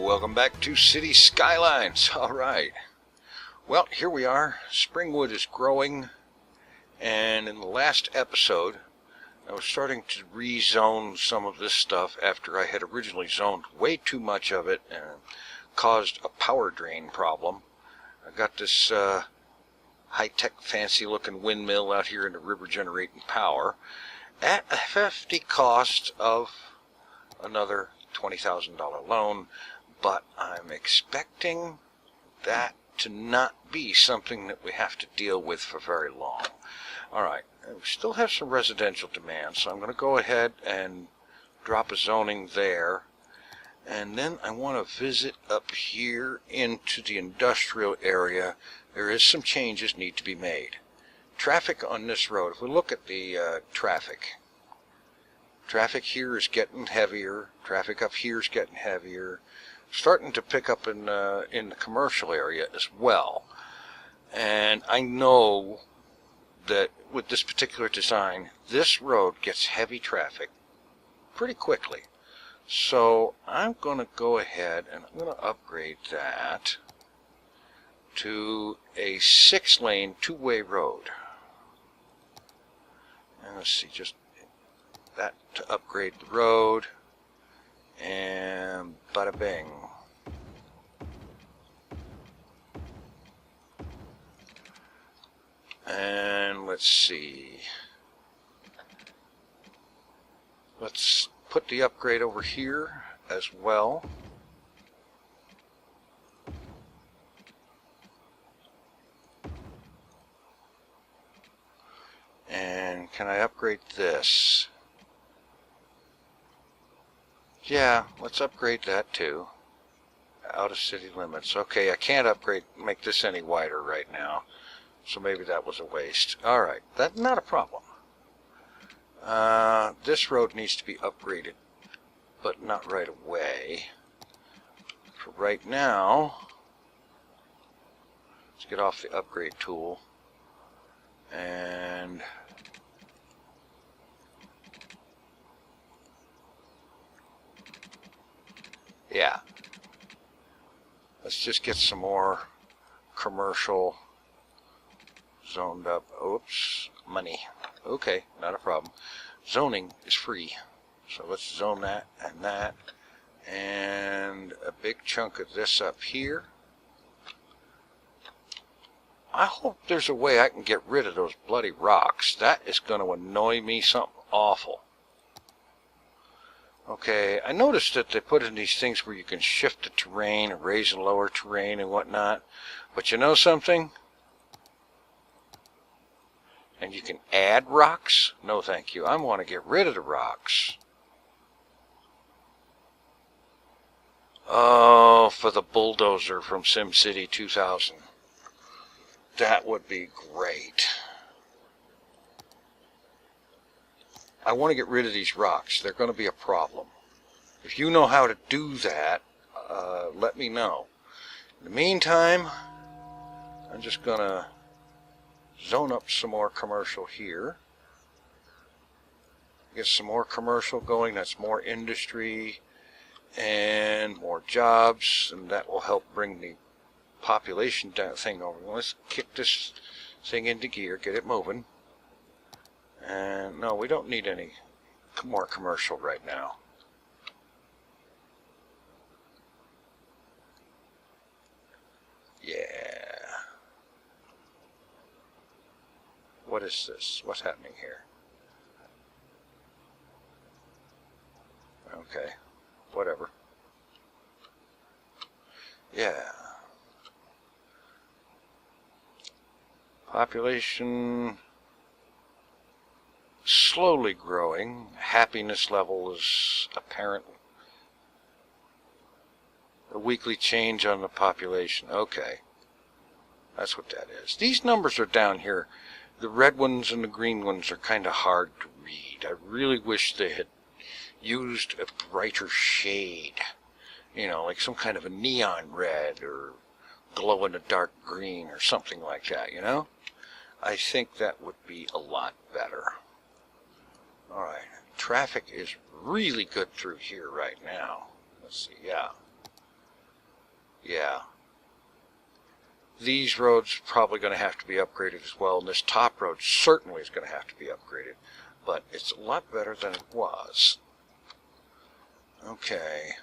Welcome back to City Skylines. Alright, well, here we are. Springwood is growing, and in the last episode I was starting to rezone some of this stuff after I had originally zoned way too much of it and caused a power drain problem. I got this high-tech fancy looking windmill out here in the river generating power at a hefty cost of another $20,000 loan, but I'm expecting that to not be something that we have to deal with for very long. Alright, we still have some residential demand, so I'm going to go ahead and drop a zoning there. And then I want to visit up here into the industrial area. There is some changes need to be made. Traffic on this road, if we look at the traffic here is getting heavier. Traffic up here is getting heavier. Starting to pick up in the commercial area as well. And I know that with this particular design, this road gets heavy traffic pretty quickly. So I'm going to go ahead and I'm going to upgrade that to a 6-lane, 2-way road. And let's see, just that to upgrade the road, and bada bing. And let's see, let's put the upgrade over here as well. And can I upgrade this? Yeah, let's upgrade that too. Out of city limits. Okay, I can't make this any wider right now, so maybe that was a waste. Alright, that's not a problem. This road needs to be upgraded, but not right away. For right now, let's get off the upgrade tool. And yeah, let's just get some more commercial zoned up. Oops, money. Okay, not a problem. Zoning is free, so let's zone that, and a big chunk of this up here. I hope there's a way I can get rid of those bloody rocks. That is going to annoy me something awful. Okay, I noticed that they put in these things where you can shift the terrain, raise and lower terrain and whatnot. But you know something? And you can add rocks? No thank you. I want to get rid of the rocks. Oh, for the bulldozer from SimCity 2000. That would be great. I want to get rid of these rocks. They're going to be a problem. If you know how to do that, let me know. In the meantime, I'm just going to zone up some more commercial here. Get some more commercial going. That's more industry and more jobs, and that will help bring the population thing over. Let's kick this thing into gear, get it moving. And no, we don't need any more commercial right now. Yeah. What is this? What's happening here? Okay, whatever. Yeah. Population slowly growing. Happiness level is apparent. The weekly change on the population. Okay. That's what that is. These numbers are down here. The red ones and the green ones are kind of hard to read. I really wish they had used a brighter shade. You know, like some kind of a neon red or glow-in-the-dark green or something like that, you know? I think that would be a lot better. Alright, traffic is really good through here right now. Let's see, yeah. Yeah. These roads are probably going to have to be upgraded as well, and this top road certainly is going to have to be upgraded. But it's a lot better than it was. Okay.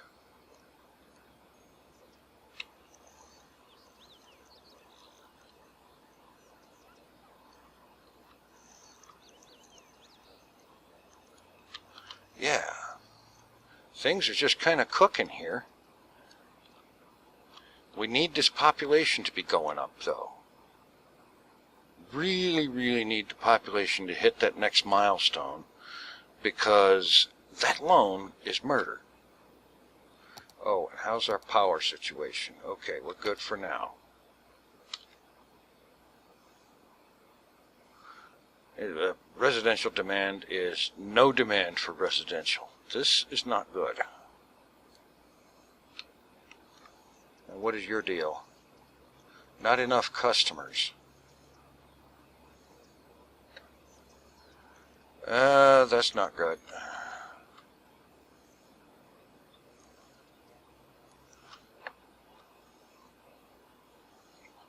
Yeah. Things are just kind of cooking here. We need this population to be going up, though. Really, really need the population to hit that next milestone, because that alone is murder. Oh, and how's our power situation? Okay, we're good for now. Residential demand is no demand for residential. This is not good. And what is your deal? Not enough customers. That's not good.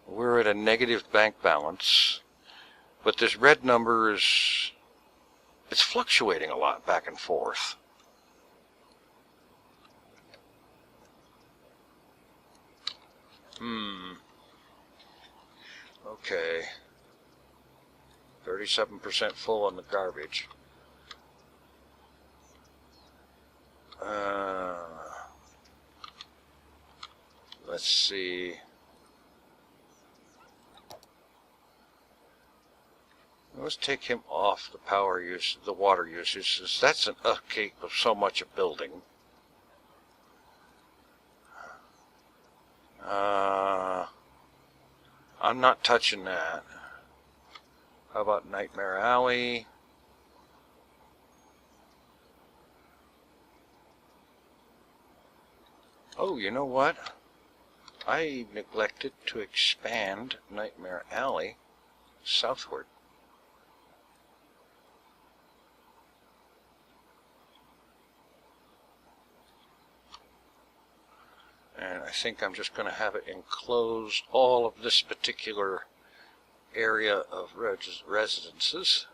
We're at a negative bank balance, but this red number is, it's fluctuating a lot back and forth. Okay. 37% full on the garbage. Let's see. Let's take him off the power use, the water usage, since that's an upkeep of so much a building. I'm not touching that. How about Nightmare Alley? Oh, you know what? I neglected to expand Nightmare Alley southward. And I think I'm just going to have it enclose all of this particular area of residences.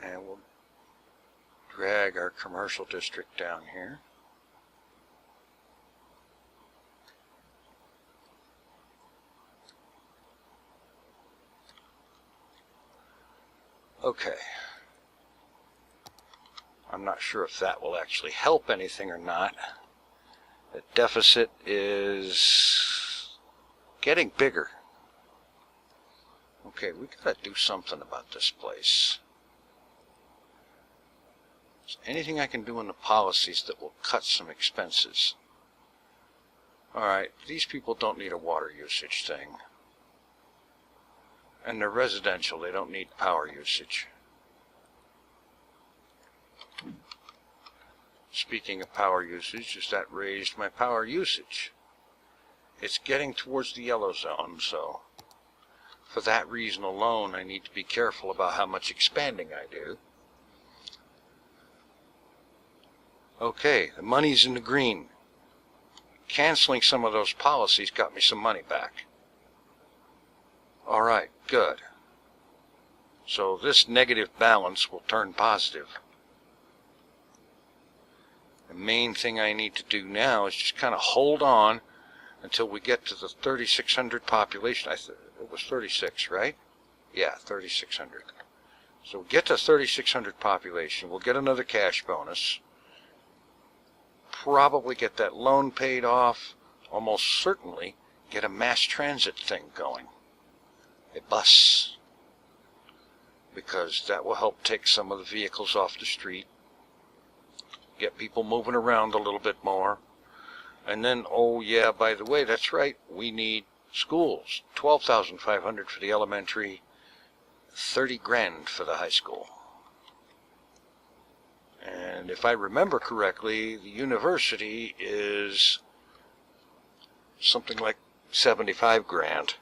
And we'll drag our commercial district down here. Okay. I'm not sure if that will actually help anything or not. The deficit is getting bigger. Okay, we gotta do something about this place. Is there anything I can do in the policies that will cut some expenses? Alright, these people don't need a water usage thing. And they're residential, they don't need power usage. Speaking of power usage, has that raised my power usage? It's getting towards the yellow zone, so for that reason alone, I need to be careful about how much expanding I do. Okay, the money's in the green. Canceling some of those policies got me some money back. Alright, good. So this negative balance will turn positive. The main thing I need to do now is just kind of hold on until we get to the 3,600 population. It was 36, right? Yeah, 3,600. So we'll get to 3,600 population. We'll get another cash bonus. Probably get that loan paid off. Almost certainly get a mass transit thing going. A bus. Because that will help take some of the vehicles off the street. Get people moving around a little bit more. And then, oh yeah, by the way, that's right, we need schools. 12,500 for the elementary, 30 grand for the high school. And if I remember correctly, the university is something like 75 grand.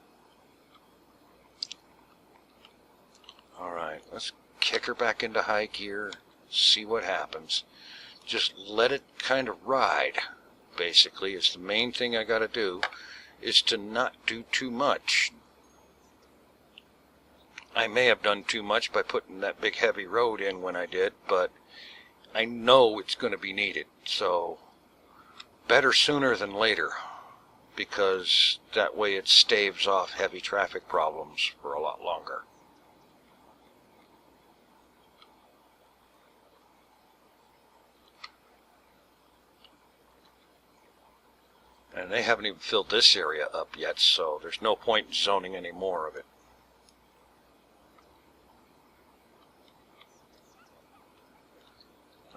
Alright, let's kick her back into high gear, see what happens. Just let it kind of ride, basically, is the main thing I got to do, is to not do too much. I may have done too much by putting that big heavy road in when I did, but I know it's going to be needed, so better sooner than later, because that way it staves off heavy traffic problems for a lot longer. And they haven't even filled this area up yet, so there's no point in zoning any more of it.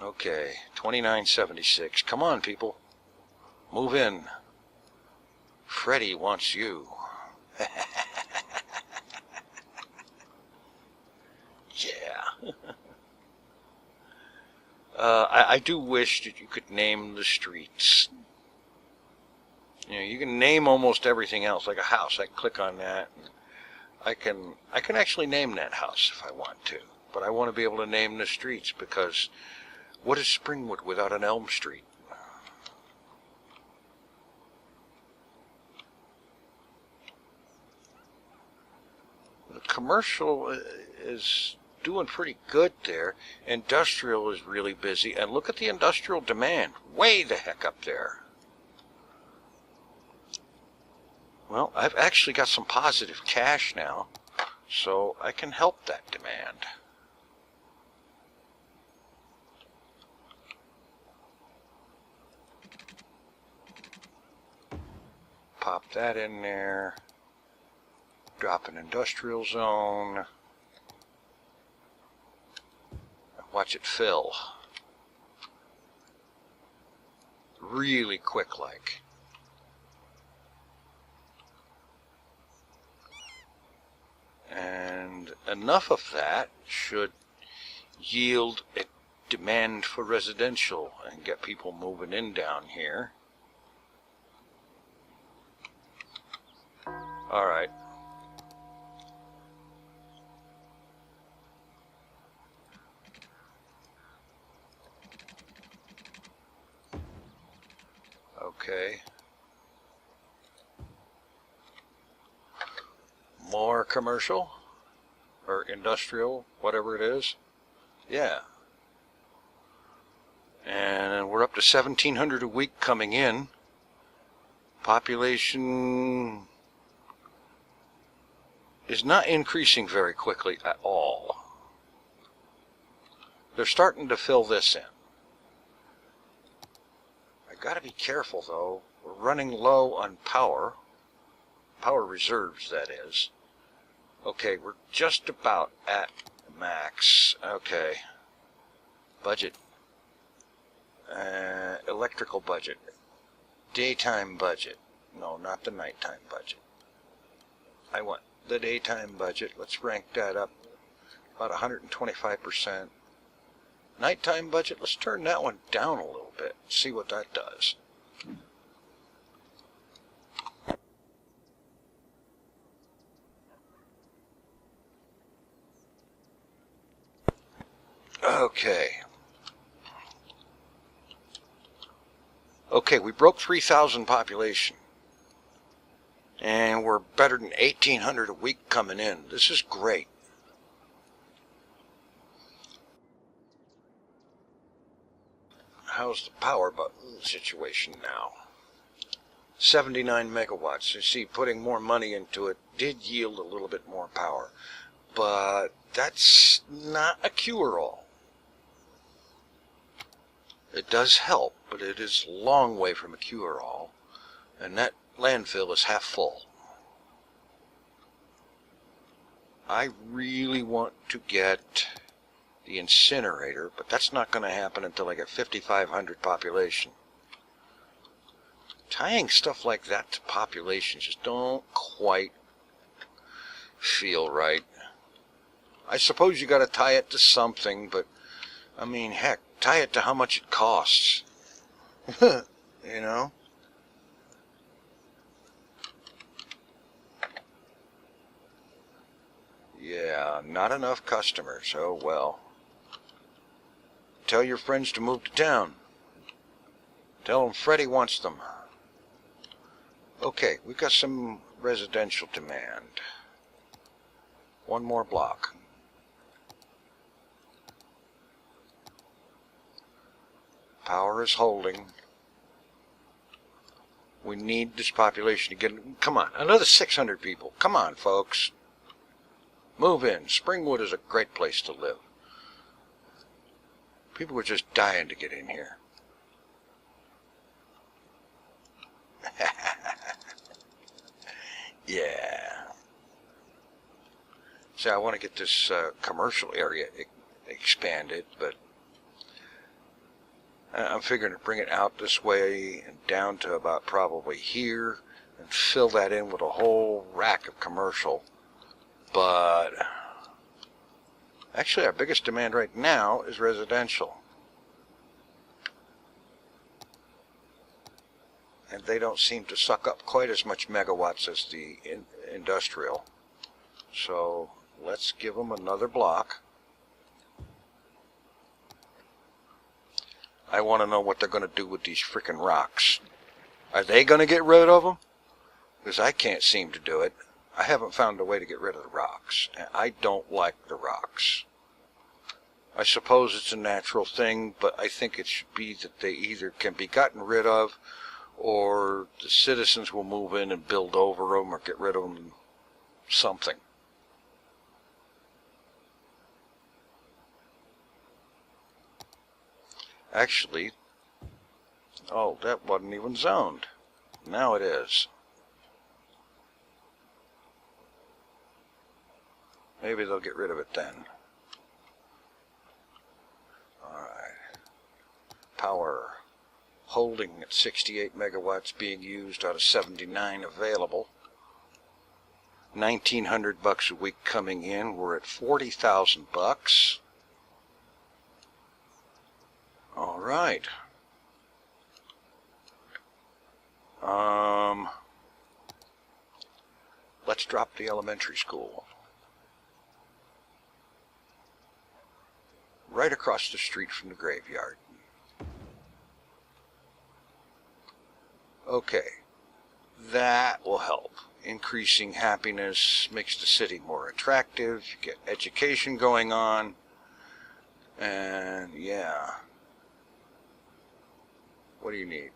Okay, 2976. Come on, people. Move in. Freddie wants you. Yeah. I do wish that you could name the streets. You know, you can name almost everything else, like a house. I can click on that, and I can actually name that house if I want to. But I want to be able to name the streets, because what is Springwood without an Elm Street? The commercial is doing pretty good there. Industrial is really busy, and look at the industrial demand, way the heck up there. Well, I've actually got some positive cash now, so I can help that demand. Pop that in there. Drop an industrial zone. Watch it fill. Really quick like. And enough of that should yield a demand for residential and get people moving in down here. All right. Okay. More commercial or industrial, whatever it is. Yeah. And we're up to 1,700 a week coming in. Population is not increasing very quickly at all. They're starting to fill this in. I gotta be careful though. We're running low on power. Power reserves, that is. Okay, we're just about at max. Okay. Budget. Electrical budget. Daytime budget. No, not the nighttime budget. I want the daytime budget. Let's rank that up about 125%. Nighttime budget, let's turn that one down a little bit. See what that does. Okay. Okay, we broke 3,000 population. And we're better than 1,800 a week coming in. This is great. How's the power button situation now? 79 megawatts. You see, putting more money into it did yield a little bit more power. But that's not a cure-all. It does help, but it is a long way from a cure-all. And that landfill is half full. I really want to get the incinerator, but that's not going to happen until I get 5,500 population. Tying stuff like that to population just don't quite feel right. I suppose you got to tie it to something, but I mean, heck, tie it to how much it costs. You know? Yeah. Not enough customers. Oh well. Tell your friends to move to town. Tell them Freddie wants them. Okay, we've got some residential demand. One more block. Power is holding. We need this population to get... Come on, another 600 people. Come on, folks. Move in. Springwood is a great place to live. People are just dying to get in here. Yeah. See, I want to get this commercial area expanded, but I'm figuring to bring it out this way and down to about probably here and fill that in with a whole rack of commercial. But actually our biggest demand right now is residential. And they don't seem to suck up quite as much megawatts as the industrial. So let's give them another block. I want to know what they're going to do with these frickin' rocks. Are they going to get rid of them? Because I can't seem to do it. I haven't found a way to get rid of the rocks. I don't like the rocks. I suppose it's a natural thing, but I think it should be that they either can be gotten rid of, or the citizens will move in and build over them or get rid of them. Something. Actually, oh, that wasn't even zoned. Now it is. Maybe they'll get rid of it then. Alright. Power holding at 68 megawatts being used out of 79 available. $1,900 a week coming in. We're at 40,000 bucks. All right. Let's drop the elementary school. Right across the street from the graveyard. Okay. That will help. Increasing happiness makes the city more attractive. You get education going on. And yeah. What do you need?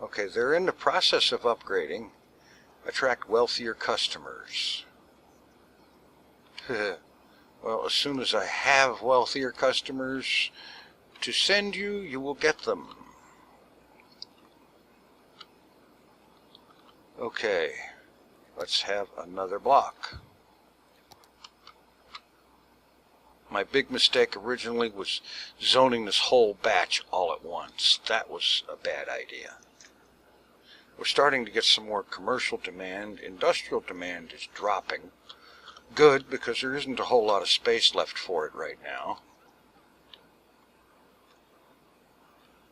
Okay, they're in the process of upgrading. Attract wealthier customers. Well, as soon as I have wealthier customers to send you, you will get them. Okay, let's have another block. My big mistake originally was zoning this whole batch all at once. That was a bad idea. We're starting to get some more commercial demand. Industrial demand is dropping. Good, because there isn't a whole lot of space left for it right now.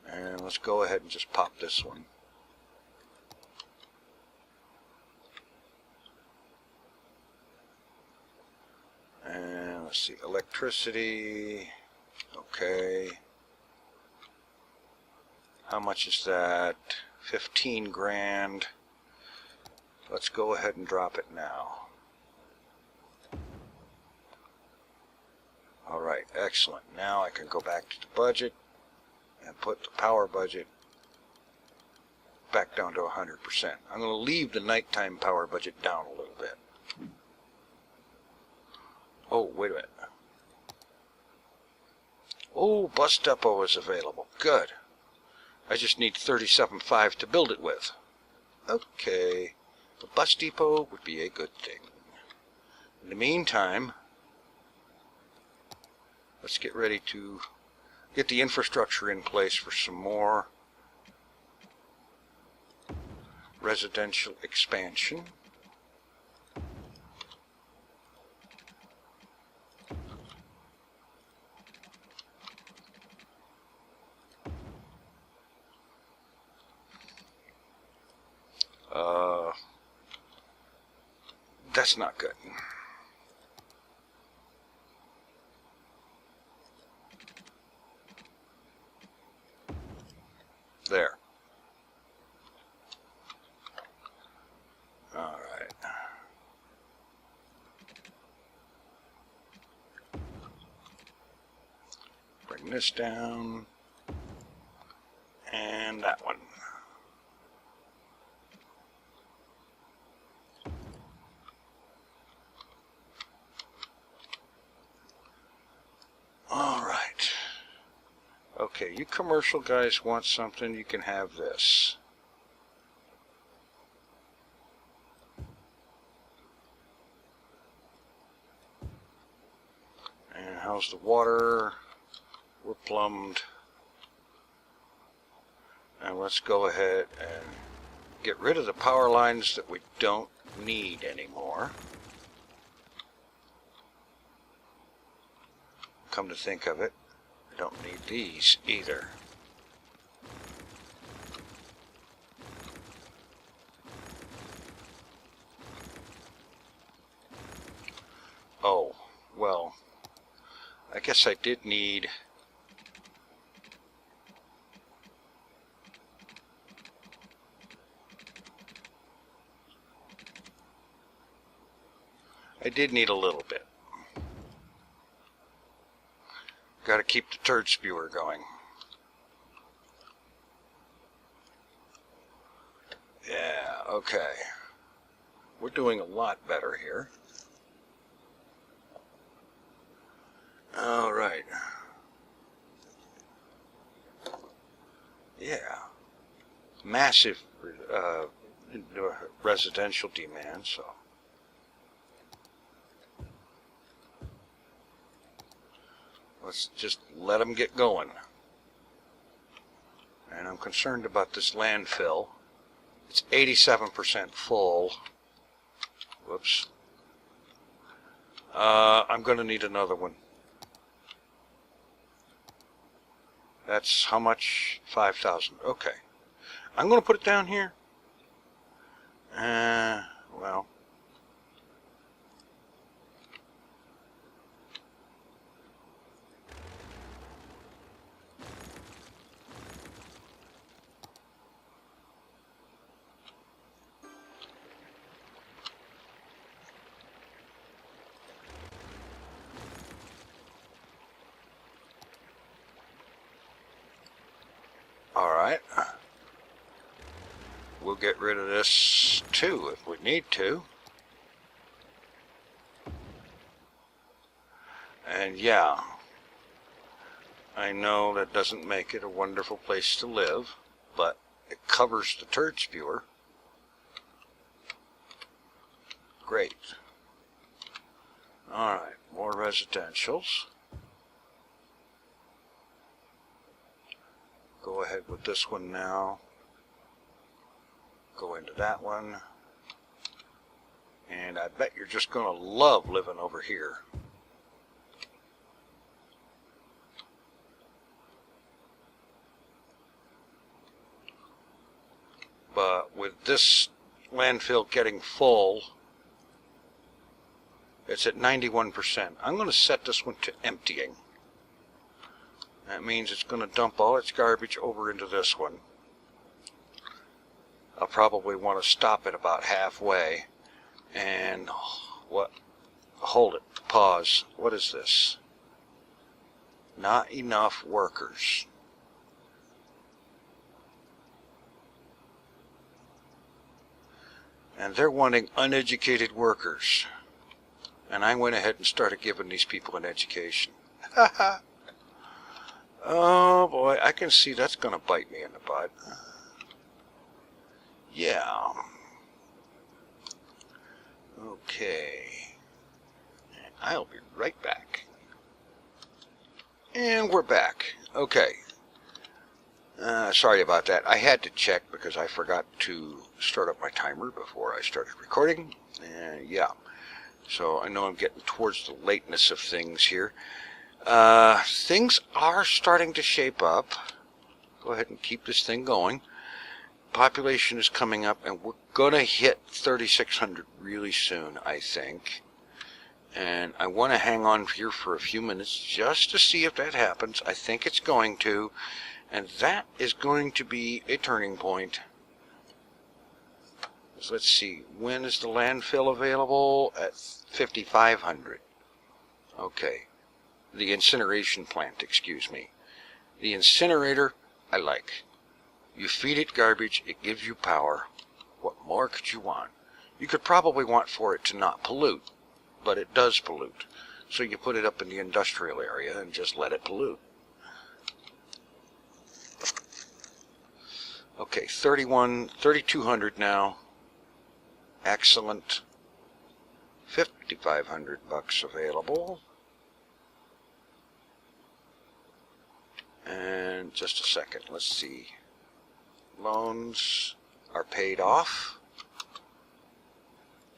And let's go ahead and just pop this one. And let's see, electricity. Okay. How much is that? 15 grand. Let's go ahead and drop it now. Alright, excellent. Now I can go back to the budget and put the power budget back down to 100%. I'm going to leave the nighttime power budget down a little bit. Oh, wait a minute. Oh, bus depot is available. Good. I just need 37.5 to build it with. Okay. The bus depot would be a good thing. In the meantime, let's get ready to get the infrastructure in place for some more residential expansion. that's not good. There. All right. Bring this down. And that one. All right. Okay, you commercial guys want something, you can have this. And how's the water? We're plumbed. And let's go ahead and get rid of the power lines that we don't need anymore. Come to think of it, I don't need these either. Oh, well, I guess I did need a little bit. Got to keep the turd spewer going. Yeah, okay. We're doing a lot better here. All right. Yeah. Massive residential demand, so. Let's just let them get going. And I'm concerned about this landfill. It's 87% full. Whoops. I'm going to need another one. That's how much? 5,000. Okay. I'm going to put it down here. Well. Alright, we'll get rid of this too if we need to. And yeah, I know that doesn't make it a wonderful place to live, but it covers the turd spewer. Great. Alright, more residentials. Go ahead with this one now. Go into that one. And I bet you're just going to love living over here. But with this landfill getting full, it's at 91%. I'm going to set this one to emptying. That means it's going to dump all its garbage over into this one. I'll probably want to stop it about halfway. And what? Hold it. Pause. What is this? Not enough workers. And they're wanting uneducated workers. And I went ahead and started giving these people an education. Haha. Oh boy, I can see that's going to bite me in the butt. Yeah. Okay. I'll be right back. And we're back. Okay. Sorry about that. I had to check because I forgot to start up my timer before I started recording. Yeah. So I know I'm getting towards the lateness of things here. Things are starting to shape up. Go ahead and keep this thing going. population is coming up, and we're gonna hit 3,600 really soon, I think. And I want to hang on here for a few minutes just to see if that happens. I think it's going to, and that is going to be a turning point. So let's see, when is the landfill available? At 5,500. Okay, the incineration plant, excuse me. The incinerator, I like. You feed it garbage, it gives you power. What more could you want? You could probably want for it to not pollute, but it does pollute. So you put it up in the industrial area and just let it pollute. Okay, 3,200 now. Excellent. 5,500 bucks available. And just a second, let's see. Loans are paid off.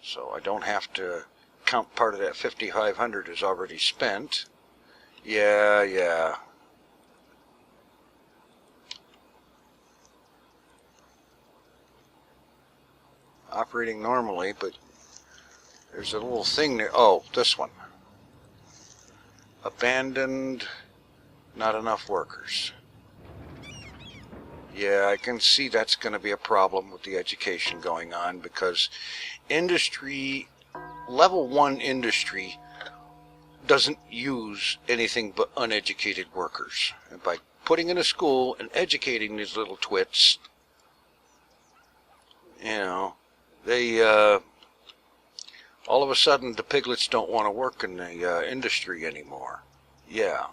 So I don't have to count part of that 5,500 is already spent. Yeah. Operating normally, but there's a little thing there. Oh, this one. Abandoned, not enough workers. Yeah, I can see that's going to be a problem with the education going on, because industry, level 1 industry, doesn't use anything but uneducated workers. And by putting in a school and educating these little twits, you know, they, all of a sudden the piglets don't want to work in the industry anymore. Yeah.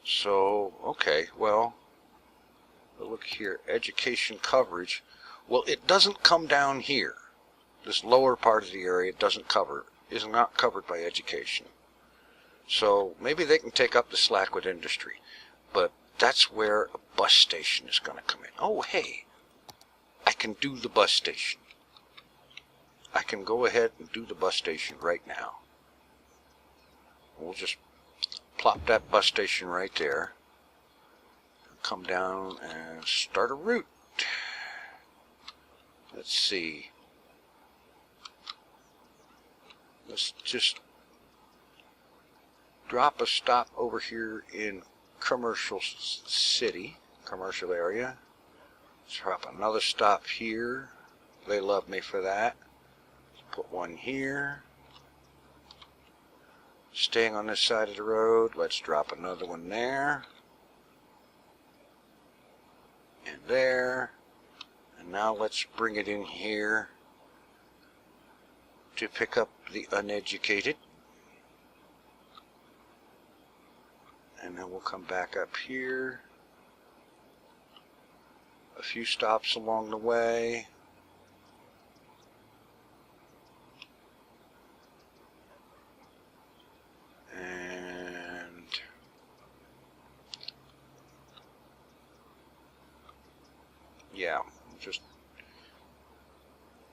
So, okay, well, look here, education coverage. Well, it doesn't come down here. This lower part of the area is not covered by education. So maybe they can take up the slack with industry. But that's where a bus station is going to come in. Oh, hey, I can do the bus station. I can go ahead and do the bus station right now. We'll just plop that bus station right there. Come down and start a route. Let's see. Let's just drop a stop over here in commercial area. Let's drop another stop here. They love me for that. Put one here. Staying on this side of the road, let's drop another one there. And there. And now let's bring it in here to pick up the uneducated. And then we'll come back up here. A few stops along the way. Yeah, just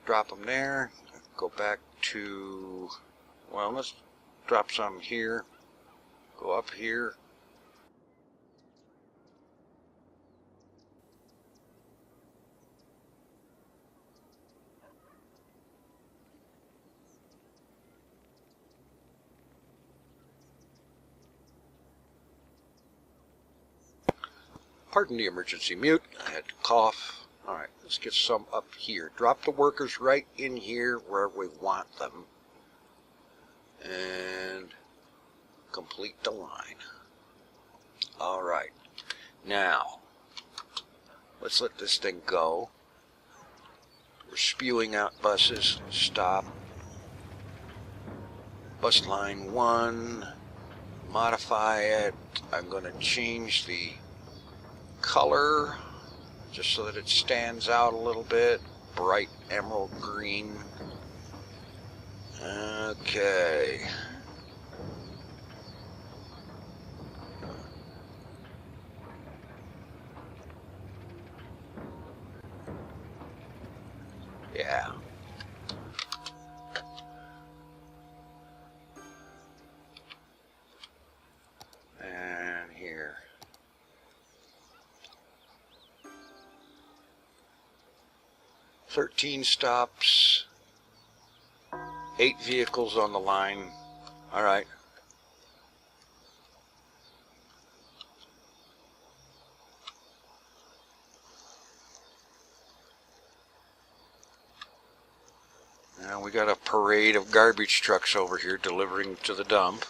drop them there, go back to, well, let's drop some here, go up here. Pardon the emergency mute, I had to cough. Alright, let's get some up here. Drop the workers right in here where we want them. And complete the line. Alright, now, let's let this thing go. We're spewing out buses. Stop. Bus line 1. Modify it. I'm going to change the color just so that it stands out a little bit. Bright emerald green. Okay. Yeah. And here. 13 stops, 8 vehicles on the line. All right. Now we got a parade of garbage trucks over here delivering to the dump.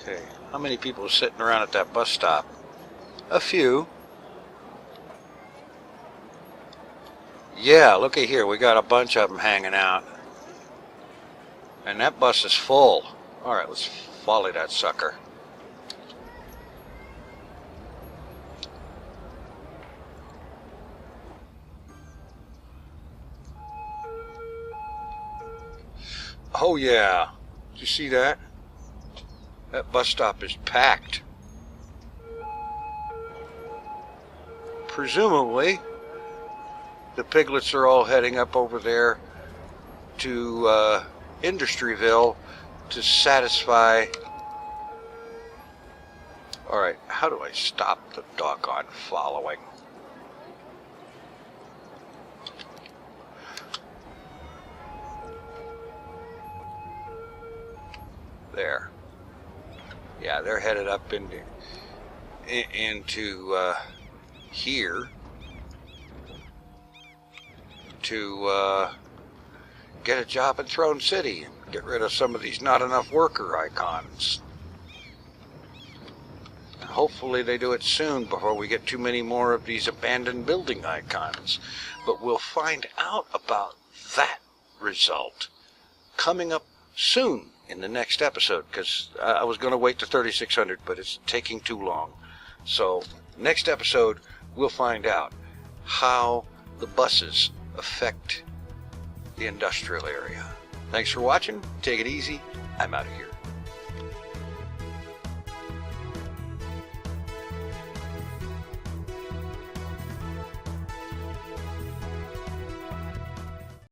Okay, how many people are sitting around at that bus stop? A few. Yeah, looky here, we got a bunch of them hanging out. And that bus is full. Alright, let's volley that sucker. Oh yeah, did you see that? That bus stop is packed. Presumably, the piglets are all heading up over there to Industryville to satisfy. Alright, how do I stop the doggone following? There. Yeah, they're headed up into here to get a job in Throne City and get rid of some of these not enough worker icons. And hopefully they do it soon before we get too many more of these abandoned building icons. But we'll find out about that result coming up soon in the next episode, because I was going to wait to 3600, but it's taking too long. So next episode we'll find out how the buses affect the industrial area. Thanks for watching. Take it easy. I'm out of here.